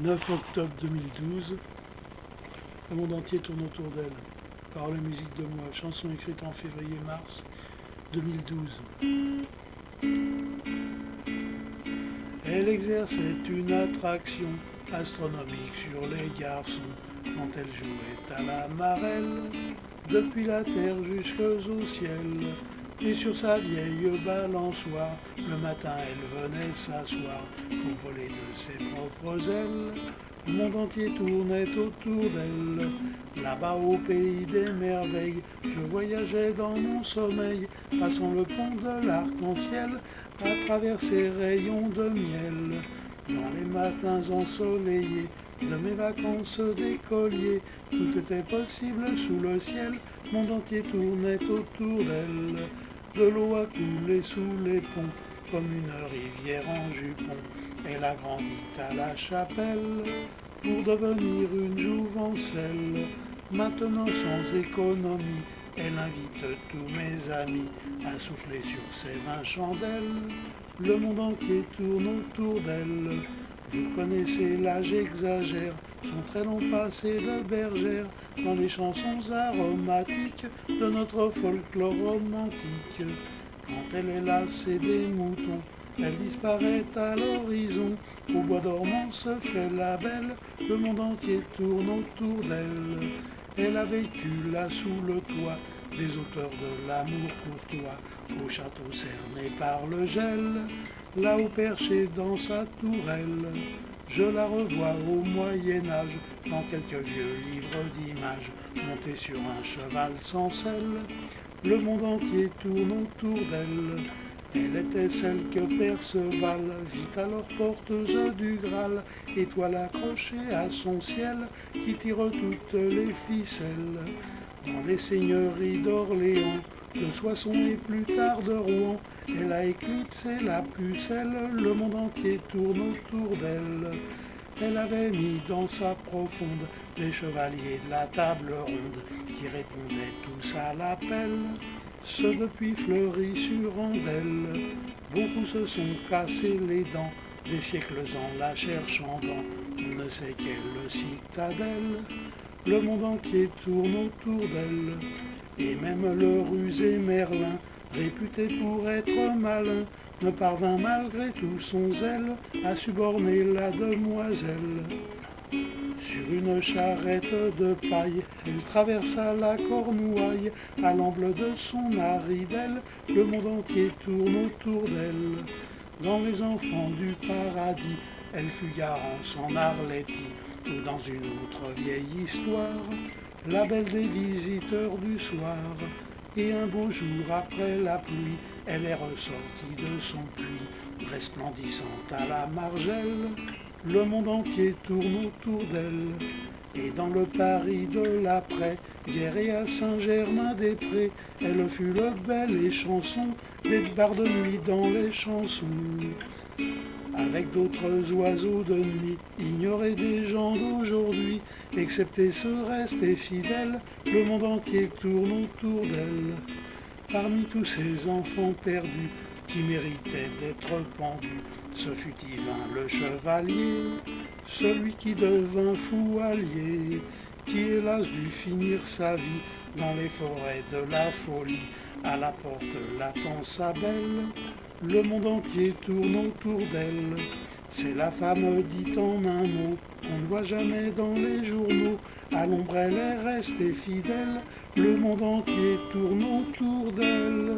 9 octobre 2012, le monde entier tourne autour d'elle. Paroles et musique de moi, chanson écrite en février-mars 2012. Elle exerçait une attraction astronomique sur les garçons quand elle jouait à la marelle, depuis la terre jusqu'au ciel. Et sur sa vieille balançoire, le matin elle venait s'asseoir pour voler de ses propres ailes. Le monde entier tournait autour d'elle. Là-bas au pays des merveilles, je voyageais dans mon sommeil, passant le pont de l'arc-en-ciel, à travers ses rayons de miel. Dans les matins ensoleillés de mes vacances d'écolier, tout était possible sous le ciel, le monde entier tournait autour d'elle. De l'eau a coulé sous les ponts, comme une rivière en jupon. Elle a grandi à la chapelle, pour devenir une jouvencelle. Maintenant sans économie, elle invite tous mes amis à souffler sur ses 20 chandelles. Le monde entier tourne autour d'elle. Vous connaissez là, j'exagère, son très long passé de bergère, dans les chansons aromatiques de notre folklore romantique. Quand elle est lassée des moutons, elle disparaît à l'horizon. Au bois dormant se fait la belle, le monde entier tourne autour d'elle. Elle a vécu là sous le toit des auteurs de l'amour courtois, au château cerné par le gel, là-haut perché dans sa tourelle. Je la revois au Moyen-Âge, dans quelques vieux livres d'images, montée sur un cheval sans selle. Le monde entier tourne autour d'elle. Elle était celle que Perceval vit alors porteuse du Graal, étoile accrochée à son ciel, qui tire toutes les ficelles. Dans les seigneuries d'Orléans, de Soissons et plus tard de Rouen, elle a éclipsé la pucelle, le monde entier tourne autour d'elle. Elle avait mis dans sa profonde les chevaliers de la table ronde, qui répondaient tous à l'appel, ceux depuis Fleury-sur-Andelle. Beaucoup se sont cassés les dents, des siècles en la cherchant dans on ne sait quelle citadelle. Le monde entier tourne autour d'elle, et même le rusé Merlin, réputé pour être malin, ne parvint malgré tout son zèle à suborner la demoiselle. Sur une charrette de paille, elle traversa la Cornouaille, à l'amble de son Haridelle, le monde entier tourne autour d'elle. Dans les enfants du paradis, elle fut garant en Arletty, ou dans une autre vieille histoire, la belle des visiteurs du soir. Et un beau jour après la pluie, elle est ressortie de son puits, resplendissante à la margelle. Le monde entier tourne autour d'elle. Et dans le Paris de l'après-guerre et à Saint-Germain-des-Prés, elle fut le bel et chanson des barres de nuit dans les chansons. Avec d'autres oiseaux de nuit, ignorés des gens d'aujourd'hui, excepté ce resté fidèle, le monde entier tourne autour d'elle. Parmi tous ces enfants perdus, qui méritaient d'être pendus, ce fut Yvain le chevalier, celui qui devint fou allié, qui hélas dut finir sa vie dans les forêts de la folie, à la porte l'attend sa belle. Le monde entier tourne autour d'elle. C'est la femme dite en un mot, on ne voit jamais dans les journaux. À l'ombre elle est restée fidèle, le monde entier tourne autour d'elle.